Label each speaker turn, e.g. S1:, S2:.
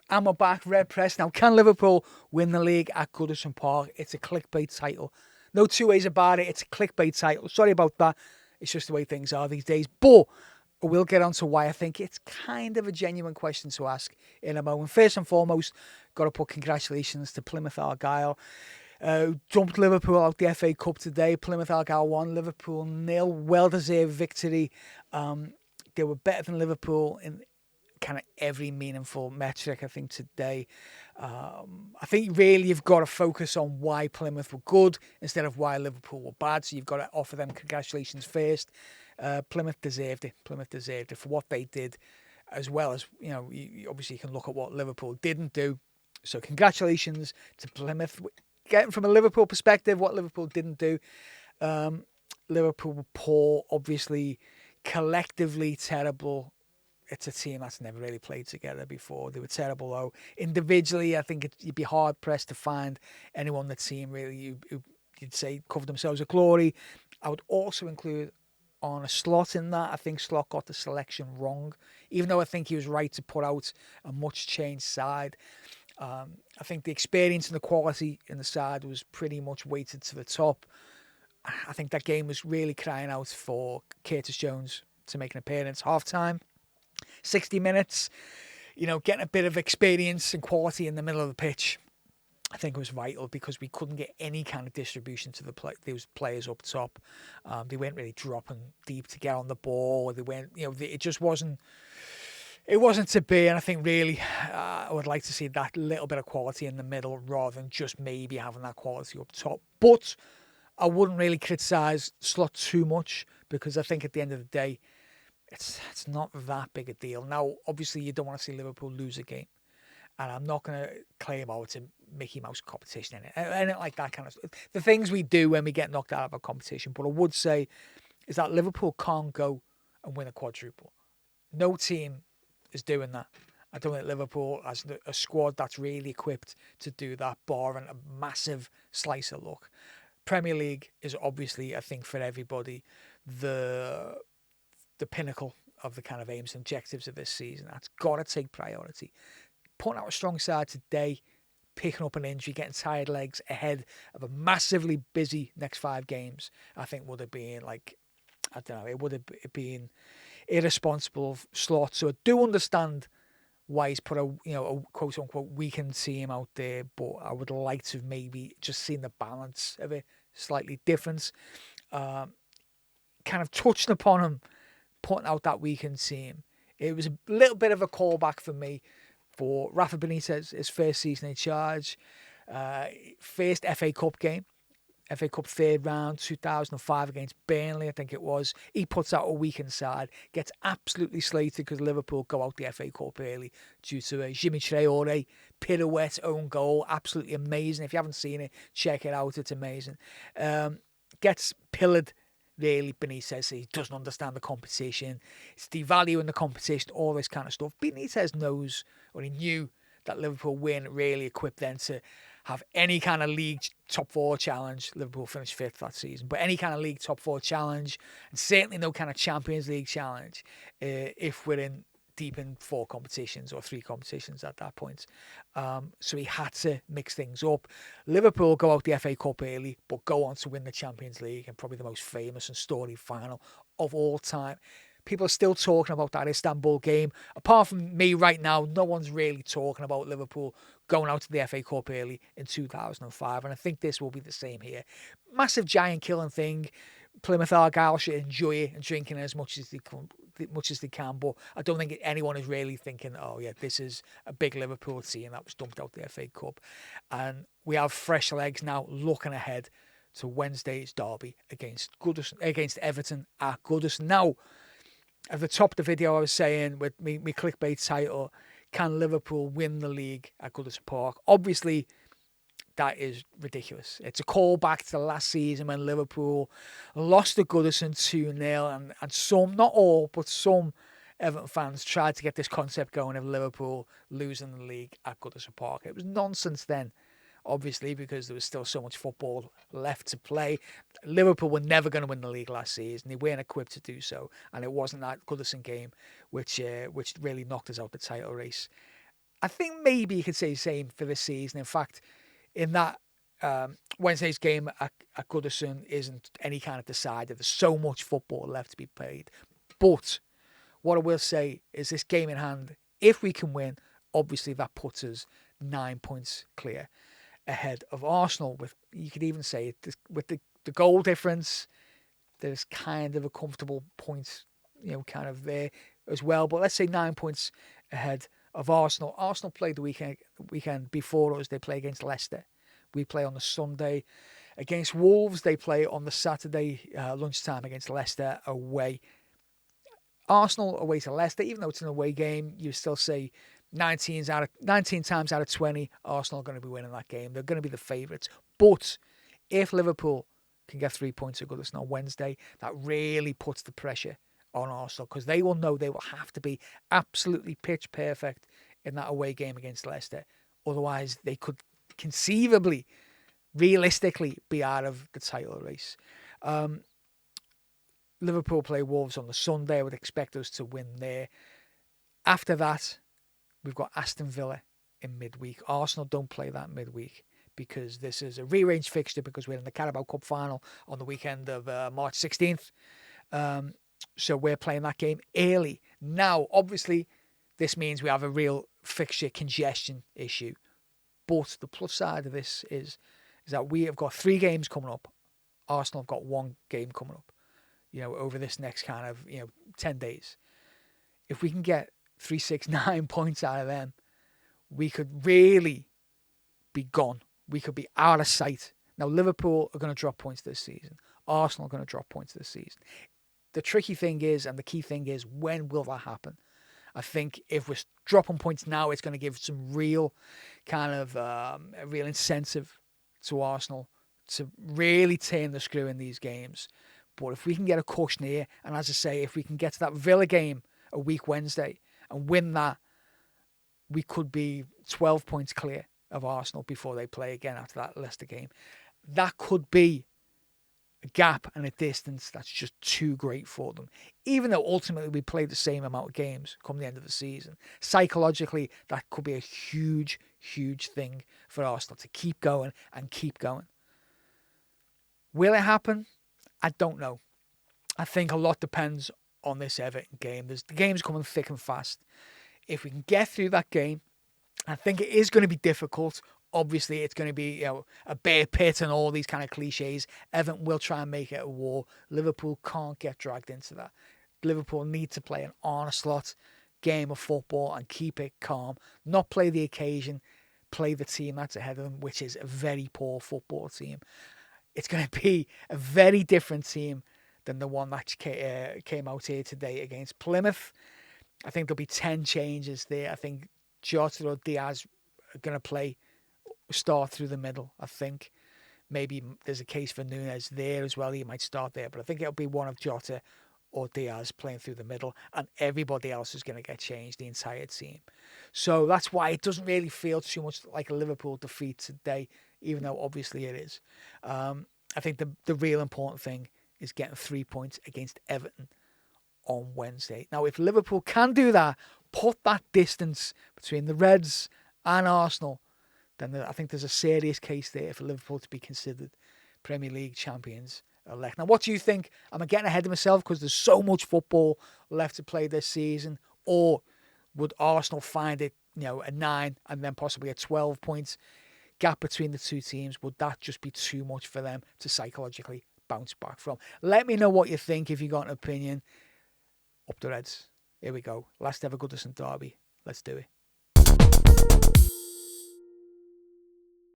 S1: And we're back, Red Press. Now, can Liverpool win the league at Goodison Park? It's a clickbait title. No two ways about it. It's a clickbait title. Sorry about that. It's just the way things are these days. But we'll get on to why I think it's kind of a genuine question to ask in a moment. First and foremost, got to put congratulations to Plymouth Argyle. Dumped Liverpool out the FA Cup today. Plymouth Argyle 1, Liverpool 0. Well-deserved victory. They were better than Liverpool in kind of every meaningful metric, I think, today. I think really you've got to focus on why Plymouth were good instead of why Liverpool were bad. So you've got to offer them congratulations first. Plymouth deserved it. Plymouth deserved it for what they did, as well as, obviously you can look at what Liverpool didn't do. So congratulations to Plymouth. Getting from a Liverpool perspective, what Liverpool didn't do. Liverpool were poor, obviously, collectively terrible. It's a team that's never really played together before. They were terrible, though. Individually, I think you'd be hard-pressed to find anyone on the team, really, who you'd say covered themselves with glory. I would also include Arne Slot in that. I think Slot got the selection wrong, even though I think he was right to put out a much-changed side. I think the experience and the quality in the side was pretty much weighted to the top. I think that game was really crying out for Curtis Jones to make an appearance. Half-time. 60 minutes, getting a bit of experience and quality in the middle of the pitch, I think it was vital because we couldn't get any kind of distribution to those players up top. They weren't really dropping deep to get on the ball. They weren't, it just wasn't. It wasn't to be, and I think really I would like to see that little bit of quality in the middle rather than just maybe having that quality up top. But I wouldn't really criticise Slot too much because I think at the end of the day, it's not that big a deal. Now, obviously, you don't want to see Liverpool lose a game. And I'm not going to claim, it's a Mickey Mouse competition in it. Anything like that kind of stuff. The things we do when we get knocked out of a competition. But I would say is that Liverpool can't go and win a quadruple. No team is doing that. I don't think Liverpool has a squad that's really equipped to do that, barring a massive slice of luck. Premier League is obviously, I think, for everybody, the pinnacle of the kind of aims and objectives of this season. That's got to take priority. Putting out a strong side today, picking up an injury, getting tired legs ahead of a massively busy next 5 games, I think would have been it would have been irresponsible of Slot. So I do understand why he's put a quote unquote weakened team out there, but I would like to have maybe just seen the balance of it slightly different. Kind of touching upon him putting out that weekend team. It was a little bit of a callback for me for Rafa Benitez, his first season in charge. First FA Cup game. FA Cup third round, 2005 against Burnley, I think it was. He puts out a weekend side, gets absolutely slated because Liverpool go out the FA Cup early due to a Jimmy Traore pirouette own goal. Absolutely amazing. If you haven't seen it, check it out. It's amazing. Gets pillared. Really, Benitez, he doesn't understand the competition. It's devaluing the competition, all this kind of stuff. Benitez knows, or he knew, that Liverpool weren't really equipped then to have any kind of league top 4 challenge. Liverpool finished 5th that season, but any kind of league top 4 challenge, and certainly no kind of Champions League challenge if we're in deep in 4 competitions or 3 competitions at that point. So he had to mix things up. Liverpool go out the FA Cup early, but go on to win the Champions League and probably the most famous and storied final of all time. People are still talking about that Istanbul game. Apart from me right now, no one's really talking about Liverpool going out to the FA Cup early in 2005. And I think this will be the same here. Massive giant killing thing. Plymouth Argyle should enjoy it and drinking as much as they can, but I don't think anyone is really thinking, oh yeah, this is a big Liverpool team that was dumped out the FA Cup. And we have fresh legs now looking ahead to Wednesday's derby against Everton at Goodison. Now, at the top of the video I was saying with me clickbait title, can Liverpool win the league at Goodison Park? Obviously, that is ridiculous. It's a callback to the last season when Liverpool lost to Goodison 2-0 and some, not all, but some Everton fans tried to get this concept going of Liverpool losing the league at Goodison Park. It was nonsense then, obviously, because there was still so much football left to play. Liverpool were never going to win the league last season. They weren't equipped to do so, and it wasn't that Goodison game which really knocked us out the title race. I think maybe you could say the same for this season. In fact, in that Wednesday's game at Goodison isn't any kind of decided. There's so much football left to be played. But what I will say is this game in hand, if we can win, obviously that puts us 9 points clear ahead of Arsenal. With, you could even say it, with the goal difference, there's kind of a comfortable point, kind of there as well. But let's say 9 points ahead of Arsenal. Arsenal played the weekend before us. They play against Leicester. We play on the Sunday against Wolves. They play on the Saturday lunchtime against Leicester away. Arsenal away to Leicester, even though it's an away game, you still say 19 times out of 20, Arsenal are going to be winning that game. They're going to be the favourites. But if Liverpool can get 3 points at Goodison on Wednesday, that really puts the pressure on Arsenal, because they will know they will have to be absolutely pitch perfect in that away game against Leicester. Otherwise, they could conceivably, realistically, be out of the title race. Liverpool play Wolves on the Sunday. I would expect us to win there. After that, we've got Aston Villa in midweek. Arsenal don't play that midweek because this is a rearranged fixture because we're in the Carabao Cup final on the weekend of March 16th. So we're playing that game early. Now, obviously, this means we have a real fixture congestion issue. But the plus side of this is that we have got 3 games coming up. Arsenal have got 1 game coming up, over this next kind of, 10 days. If we can get 3, 6, 9 points out of them, we could really be gone. We could be out of sight. Now, Liverpool are going to drop points this season. Arsenal are going to drop points this season. The tricky thing is, and the key thing is, when will that happen? I think if we're dropping points now, it's going to give some real kind of a real incentive to Arsenal to really turn the screw in these games. But if we can get a cushion here, and as I say, if we can get to that Villa game a week Wednesday and win that, we could be 12 points clear of Arsenal before they play again after that Leicester game. That could be a gap and a distance that's just too great for them. Even though ultimately we play the same amount of games come the end of the season, psychologically that could be a huge, huge thing for Arsenal to keep going and keep going. Will it happen? I don't know. I think a lot depends on this Everton game. The game's coming thick and fast. If we can get through that game, I think it is going to be difficult. Obviously, it's going to be a bear pit and all these kind of cliches. Everton will try and make it a war. Liverpool can't get dragged into that. Liverpool need to play an on-a-slot game of football and keep it calm. Not play the occasion, play the team that's ahead of them, which is a very poor football team. It's going to be a very different team than the one that came out here today against Plymouth. I think there'll be 10 changes there. I think Jota or Diaz are going to start through the middle. I think maybe there's a case for Núñez there as well. He might start there, but I think it'll be one of Jota or Diaz playing through the middle, and everybody else is going to get changed, the entire team. So that's why it doesn't really feel too much like a Liverpool defeat today, even though obviously it is. I think the real important thing is getting 3 points against Everton on Wednesday. Now, if Liverpool can do that, put that distance between the Reds and Arsenal, then I think there's a serious case there for Liverpool to be considered Premier League champions elect. Now, what do you think? Am I getting ahead of myself because there's so much football left to play this season? Or would Arsenal find it, a 9 and then possibly a 12 points gap between the two teams? Would that just be too much for them to psychologically bounce back from? Let me know what you think if you got an opinion. Up the Reds. Here we go. Last ever Goodison derby. Let's do it.